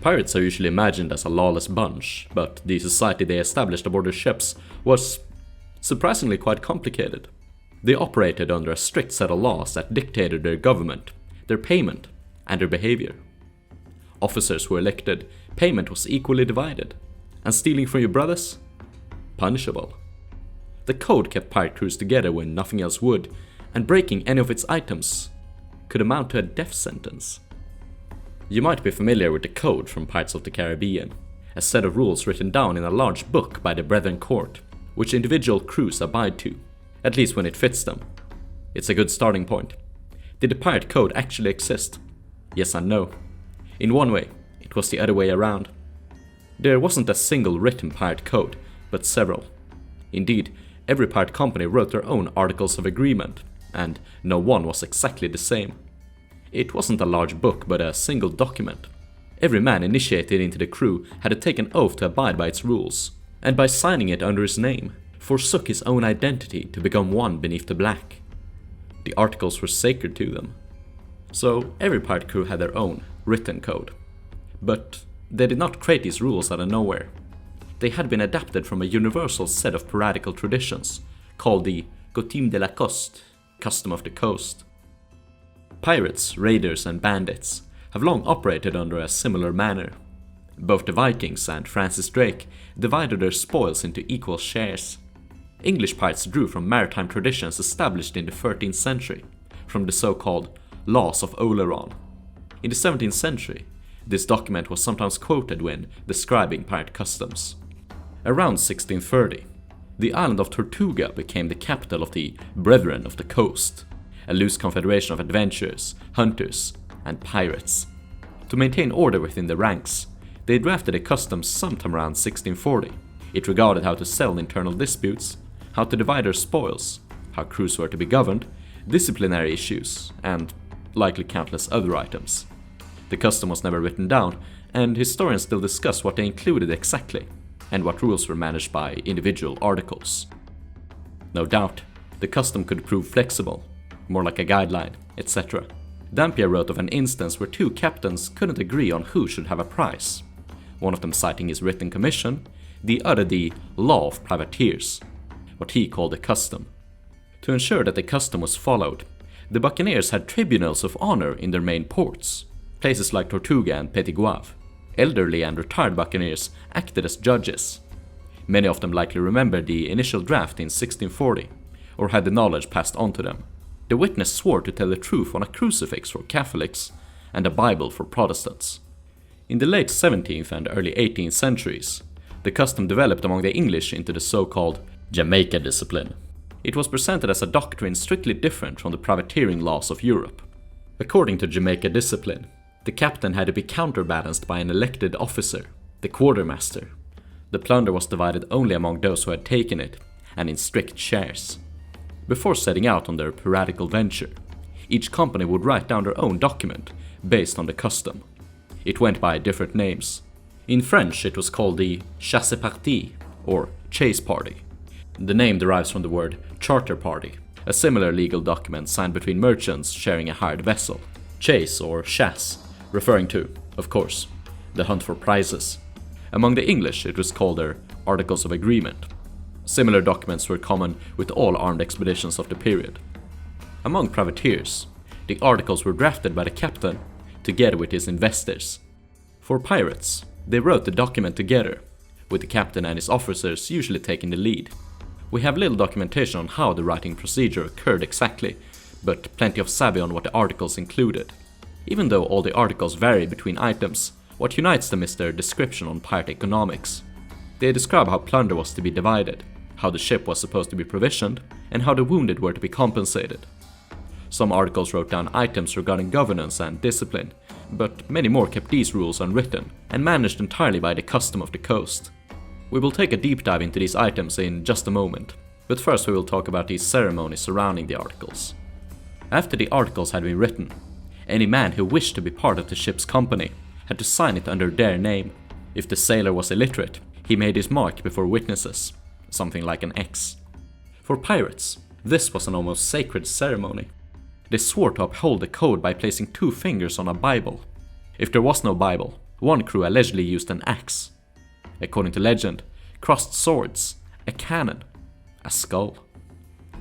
Pirates are usually imagined as a lawless bunch, but the society they established aboard their ships was surprisingly quite complicated. They operated under a strict set of laws that dictated their government, their payment, and their behavior. Officers were elected, payment was equally divided, and stealing from your brothers? Punishable. The code kept pirate crews together when nothing else would, and breaking any of its items could amount to a death sentence. You might be familiar with the code from Pirates of the Caribbean, a set of rules written down in a large book by the Brethren Court, which individual crews abide to, at least when it fits them. It's a good starting point. Did the pirate code actually exist? Yes and no. In one way, it was the other way around. There wasn't a single written pirate code, but several. Indeed, every pirate company wrote their own articles of agreement, and no one was exactly the same. It wasn't a large book, but a single document. Every man initiated into the crew had to take an oath to abide by its rules, and by signing it under his name, forsook his own identity to become one beneath the black. The articles were sacred to them. So every pirate crew had their own written code. But they did not create these rules out of nowhere. They had been adapted from a universal set of piratical traditions, called the Coutume de la Coste, custom of the coast. Pirates, raiders, and bandits have long operated under a similar manner. Both the Vikings and Francis Drake divided their spoils into equal shares. English pirates drew from maritime traditions established in the 13th century, from the so-called Laws of Oleron. In the 17th century, this document was sometimes quoted when describing pirate customs. Around 1630, the island of Tortuga became the capital of the Brethren of the Coast, a loose confederation of adventurers, hunters, and pirates. To maintain order within the ranks, they drafted a custom sometime around 1640. It regarded how to settle internal disputes, how to divide their spoils, how crews were to be governed, disciplinary issues, and likely countless other items. The custom was never written down, and historians still discuss what they included exactly, and what rules were managed by individual articles. No doubt, the custom could prove flexible, more like a guideline, etc. Dampier wrote of an instance where two captains couldn't agree on who should have a prize, one of them citing his written commission, the other the law of privateers, what he called the custom. To ensure that the custom was followed, the buccaneers had tribunals of honor in their main ports, places like Tortuga and Petit Goave. Elderly and retired buccaneers acted as judges. Many of them likely remembered the initial draft in 1640, or had the knowledge passed on to them. The witness swore to tell the truth on a crucifix for Catholics and a Bible for Protestants. In the late 17th and early 18th centuries, the custom developed among the English into the so-called Jamaica discipline. It was presented as a doctrine strictly different from the privateering laws of Europe. According to Jamaica discipline, the captain had to be counterbalanced by an elected officer, the quartermaster. The plunder was divided only among those who had taken it, and in strict shares. Before setting out on their piratical venture, each company would write down their own document based on the custom. It went by different names. In French, it was called the chasse-partie, or chase party. The name derives from the word charter party, a similar legal document signed between merchants sharing a hired vessel. Chase, or chasse, referring to, of course, the hunt for prizes. Among the English, it was called their Articles of Agreement. Similar documents were common with all armed expeditions of the period. Among privateers, the articles were drafted by the captain together with his investors. For pirates, they wrote the document together, with the captain and his officers usually taking the lead. We have little documentation on how the writing procedure occurred exactly, but plenty of savvy on what the articles included. Even though all the articles vary between items, what unites them is their description on pirate economics. They describe how plunder was to be divided, how the ship was supposed to be provisioned, and how the wounded were to be compensated. Some articles wrote down items regarding governance and discipline, but many more kept these rules unwritten and managed entirely by the custom of the coast. We will take a deep dive into these items in just a moment, but first we will talk about the ceremonies surrounding the articles. After the articles had been written, any man who wished to be part of the ship's company had to sign it under their name. If the sailor was illiterate, he made his mark before witnesses, something like an X. For pirates, this was an almost sacred ceremony. They swore to uphold the code by placing 2 fingers on a Bible. If there was no Bible, One crew allegedly used an axe. According to legend, crossed swords, a cannon, a skull.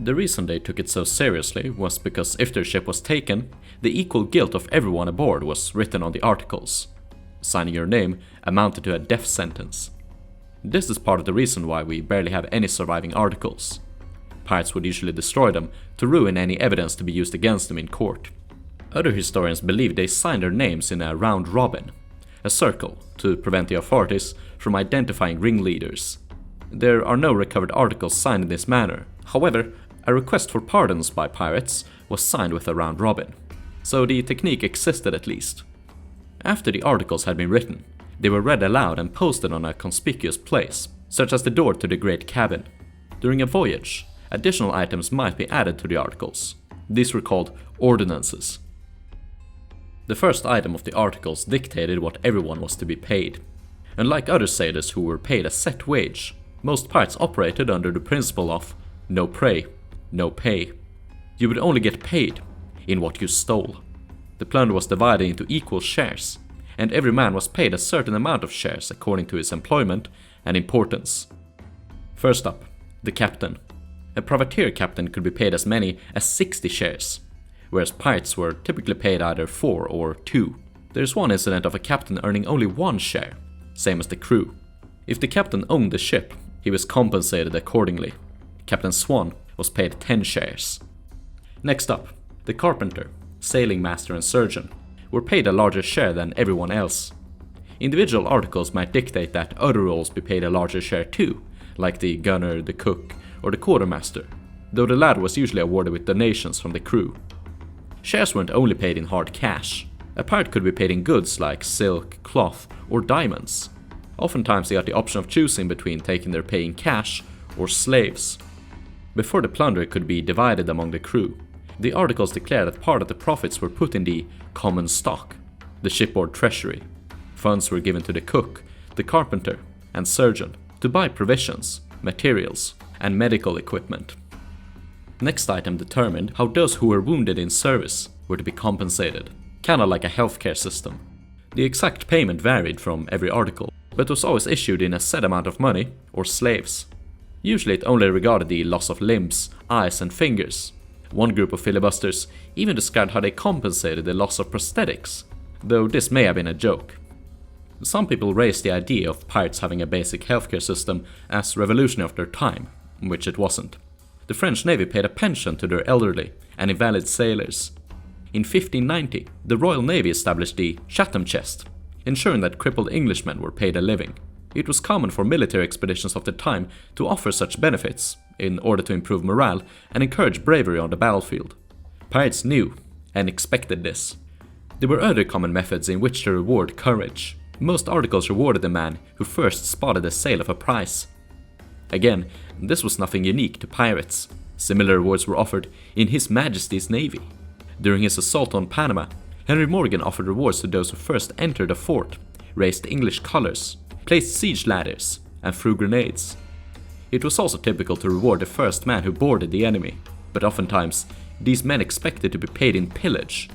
The reason they took it so seriously was because if their ship was taken, the equal guilt of everyone aboard was written on the articles. Signing your name amounted to a death sentence. This is part of the reason why we barely have any surviving articles. Pirates would usually destroy them to ruin any evidence to be used against them in court. Other historians believe they signed their names in a round robin, a circle, to prevent the authorities from identifying ringleaders. There are no recovered articles signed in this manner. However, a request for pardons by pirates was signed with a round robin, so the technique existed at least. After the articles had been written, they were read aloud and posted on a conspicuous place, such as the door to the great cabin. During a voyage, additional items might be added to the articles. These were called ordinances. The first item of the articles dictated what everyone was to be paid. Unlike other sailors who were paid a set wage, most pirates operated under the principle of no prey, no pay. You would only get paid in what you stole. The plunder was divided into equal shares, and every man was paid a certain amount of shares according to his employment and importance. First up, the captain. A privateer captain could be paid as many as 60 shares, whereas pirates were typically paid either 4 or 2. There's one incident of a captain earning only 1 share, same as the crew. If the captain owned the ship, he was compensated accordingly. Captain Swan was paid 10 shares. Next up, the carpenter, sailing master and surgeon were paid a larger share than everyone else. Individual articles might dictate that other roles be paid a larger share too, like the gunner, the cook, or the quartermaster, though the latter was usually awarded with donations from the crew. Shares weren't only paid in hard cash. A pirate could be paid in goods like silk, cloth, or diamonds. Oftentimes they got the option of choosing between taking their pay in cash or slaves. Before the plunder could be divided among the crew, the articles declared that part of the profits were put in the common stock, the shipboard treasury. Funds were given to the cook, the carpenter, and surgeon to buy provisions, materials, and medical equipment. Next item determined how those who were wounded in service were to be compensated, kinda like a healthcare system. The exact payment varied from every article, but was always issued in a set amount of money or slaves. Usually it only regarded the loss of limbs, eyes, and fingers. One group of filibusters even described how they compensated the loss of prosthetics, though this may have been a joke. Some people raised the idea of pirates having a basic healthcare system as revolutionary of their time, which it wasn't. The French Navy paid a pension to their elderly and invalid sailors. In 1590, the Royal Navy established the Chatham Chest, ensuring that crippled Englishmen were paid a living. It was common for military expeditions of the time to offer such benefits in order to improve morale and encourage bravery on the battlefield. Pirates knew and expected this. There were other common methods in which to reward courage. Most articles rewarded the man who first spotted the sail of a prize. Again, this was nothing unique to pirates. Similar rewards were offered in His Majesty's Navy. During his assault on Panama, Henry Morgan offered rewards to those who first entered a fort, raised English colors, placed siege ladders, and threw grenades. It was also typical to reward the first man who boarded the enemy, but oftentimes these men expected to be paid in pillage.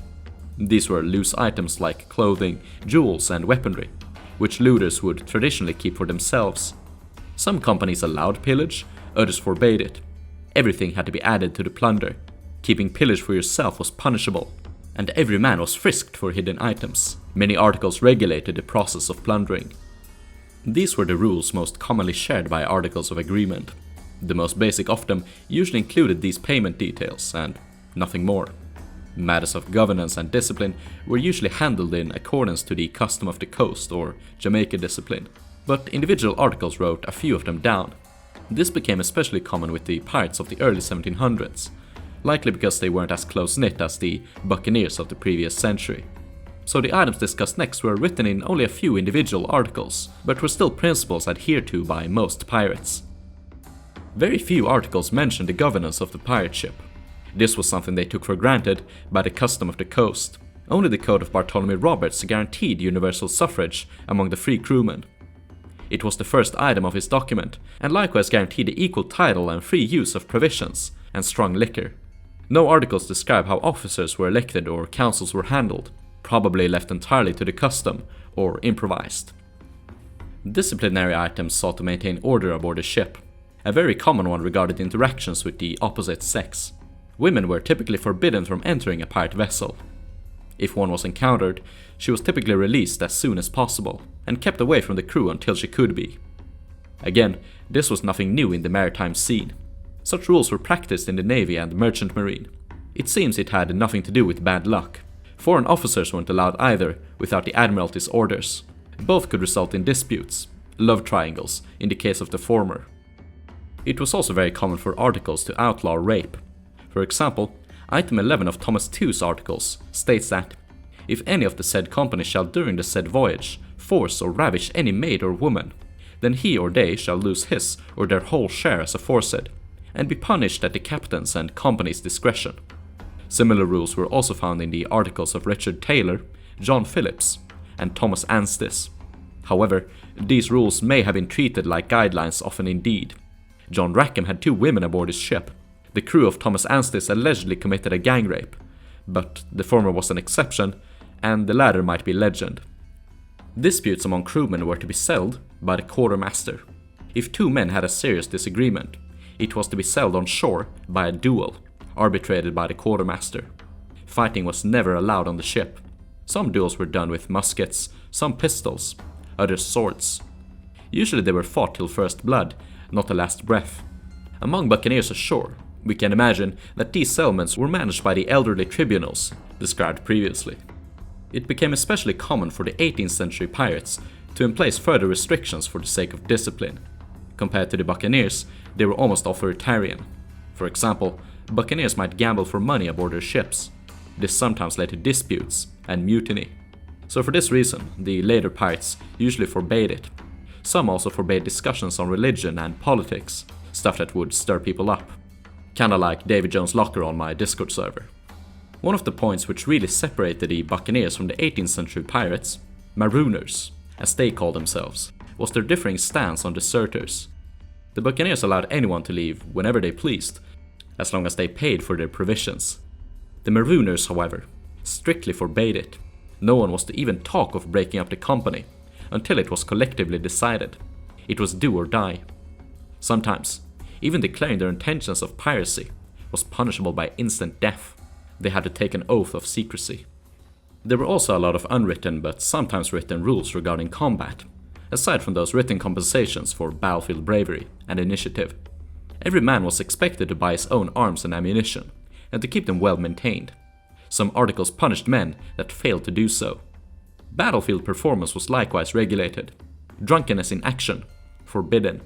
These were loose items like clothing, jewels, and weaponry, which looters would traditionally keep for themselves. Some companies allowed pillage, others forbade it. Everything had to be added to the plunder. Keeping pillage for yourself was punishable, and every man was frisked for hidden items. Many articles regulated the process of plundering. These were the rules most commonly shared by articles of agreement. The most basic of them usually included these payment details and nothing more. Matters of governance and discipline were usually handled in accordance to the custom of the coast or Jamaica discipline, but individual articles wrote a few of them down. This became especially common with the pirates of the early 1700s, likely because they weren't as close-knit as the buccaneers of the previous century. So the items discussed next were written in only a few individual articles, but were still principles adhered to by most pirates. Very few articles mentioned the governance of the pirate ship. This was something they took for granted by the custom of the coast. Only the Code of Bartholomew Roberts guaranteed universal suffrage among the free crewmen. It was the first item of his document, and likewise guaranteed the equal title and free use of provisions and strong liquor. No articles describe how officers were elected or councils were handled, probably left entirely to the custom or improvised. Disciplinary items sought to maintain order aboard the ship. A very common one regarded interactions with the opposite sex. Women were typically forbidden from entering a pirate vessel. If one was encountered, she was typically released as soon as possible, and kept away from the crew until she could be. Again, this was nothing new in the maritime scene. Such rules were practiced in the Navy and Merchant Marine. It seems it had nothing to do with bad luck. Foreign officers weren't allowed either, without the Admiralty's orders. Both could result in disputes, love triangles, in the case of the former. It was also very common for articles to outlaw rape. For example, item 11 of Thomas II's articles states that if any of the said company shall during the said voyage force or ravish any maid or woman, then he or they shall lose his or their whole share as aforesaid, and be punished at the captain's and company's discretion. Similar rules were also found in the articles of Richard Taylor, John Phillips, and Thomas Anstis. However, these rules may have been treated like guidelines often indeed. John Rackham had 2 women aboard his ship. The crew of Thomas Anstis allegedly committed a gang rape, but the former was an exception, and the latter might be legend. Disputes among crewmen were to be settled by the quartermaster. If 2 men had a serious disagreement, it was to be settled on shore by a duel, arbitrated by the quartermaster. Fighting was never allowed on the ship. Some duels were done with muskets, some pistols, others swords. Usually they were fought till first blood, not the last breath. Among buccaneers ashore, we can imagine that these settlements were managed by the elderly tribunals described previously. It became especially common for the 18th century pirates to place further restrictions for the sake of discipline. Compared to the buccaneers, they were almost authoritarian. For example, buccaneers might gamble for money aboard their ships. This sometimes led to disputes and mutiny. So for this reason, the later pirates usually forbade it. Some also forbade discussions on religion and politics, stuff that would stir people up. Kinda like David Jones Locker on my Discord server. One of the points which really separated the buccaneers from the 18th century pirates, marooners, as they called themselves, was their differing stance on deserters. The buccaneers allowed anyone to leave whenever they pleased, as long as they paid for their provisions. The marooners, however, strictly forbade it. No one was to even talk of breaking up the company, until it was collectively decided. It was do or die. Sometimes, even declaring their intentions of piracy was punishable by instant death. They had to take an oath of secrecy. There were also a lot of unwritten but sometimes written rules regarding combat, aside from those written compensations for battlefield bravery and initiative. Every man was expected to buy his own arms and ammunition, and to keep them well maintained. Some articles punished men that failed to do so. Battlefield performance was likewise regulated. Drunkenness in action, forbidden.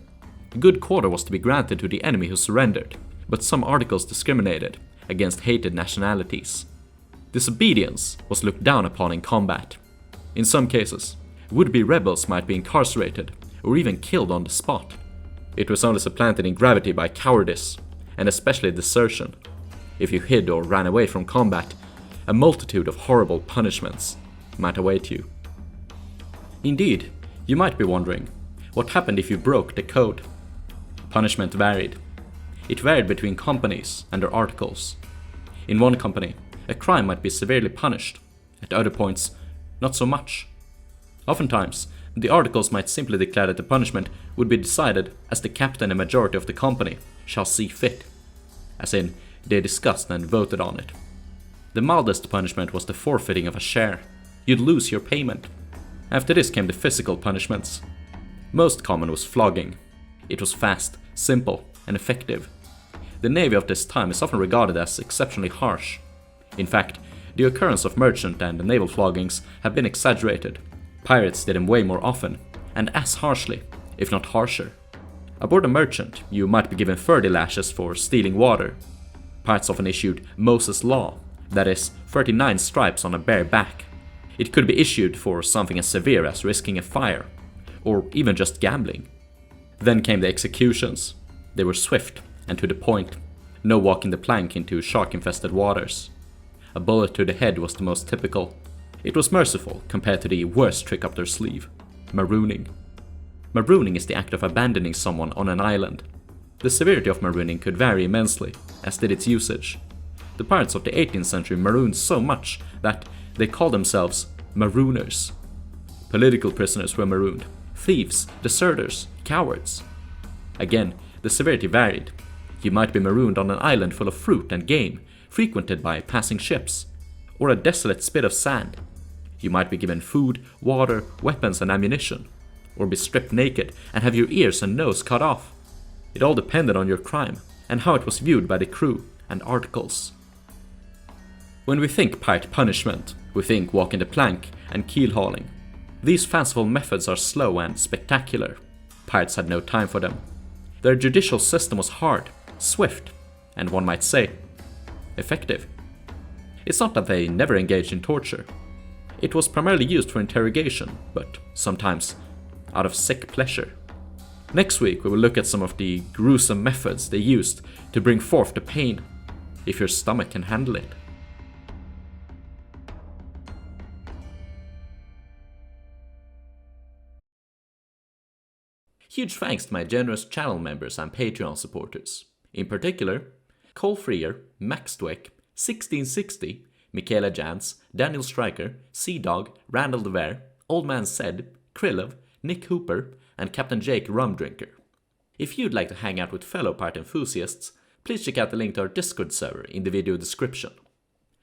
Good quarter was to be granted to the enemy who surrendered, but some articles discriminated against hated nationalities. Disobedience was looked down upon in combat. In some cases, would-be rebels might be incarcerated or even killed on the spot. It was only supplanted in gravity by cowardice, and especially desertion. If you hid or ran away from combat, a multitude of horrible punishments might await you. Indeed, you might be wondering, what happened if you broke the code? Punishment varied. It varied between companies and their articles. In one company, a crime might be severely punished, at other points, not so much. Oftentimes, the articles might simply declare that the punishment would be decided as the captain and majority of the company shall see fit, as in, they discussed and voted on it. The mildest punishment was the forfeiting of a share. You'd lose your payment. After this came the physical punishments. Most common was flogging. It was fast, simple, and effective. The Navy of this time is often regarded as exceptionally harsh. In fact, the occurrence of merchant and naval floggings have been exaggerated. Pirates did them way more often, and as harshly, if not harsher. Aboard a merchant, you might be given 30 lashes for stealing water. Pirates often issued Moses' Law, that is, 39 stripes on a bare back. It could be issued for something as severe as risking a fire, or even just gambling. Then came the executions. They were swift and to the point. No walking the plank into shark-infested waters. A bullet to the head was the most typical. It was merciful compared to the worst trick up their sleeve, marooning. Marooning is the act of abandoning someone on an island. The severity of marooning could vary immensely, as did its usage. The pirates of the 18th century marooned so much that they called themselves marooners. Political prisoners were marooned. Thieves, deserters, cowards. Again, the severity varied. You might be marooned on an island full of fruit and game, frequented by passing ships, or a desolate spit of sand. You might be given food, water, weapons and ammunition, or be stripped naked and have your ears and nose cut off. It all depended on your crime and how it was viewed by the crew and articles. When we think pirate punishment, we think walking the plank and keel hauling. These fanciful methods are slow and spectacular. Pirates had no time for them. Their judicial system was hard, swift, and one might say, effective. It's not that they never engaged in torture. It was primarily used for interrogation, but sometimes out of sick pleasure. Next week we will look at some of the gruesome methods they used to bring forth the pain, if your stomach can handle it. Huge thanks to my generous channel members and Patreon supporters. In particular, Cole Freer, Max Dweck, 1660, Michaela Jans, Daniel Stryker, Sea-Dog, Randall DeVere, Old Man Zed, Krillov, Nick Hooper, and Captain Jake Rumdrinker. If you'd like to hang out with fellow pirate enthusiasts, please check out the link to our Discord server in the video description.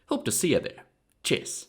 Hope to see you there. Cheers!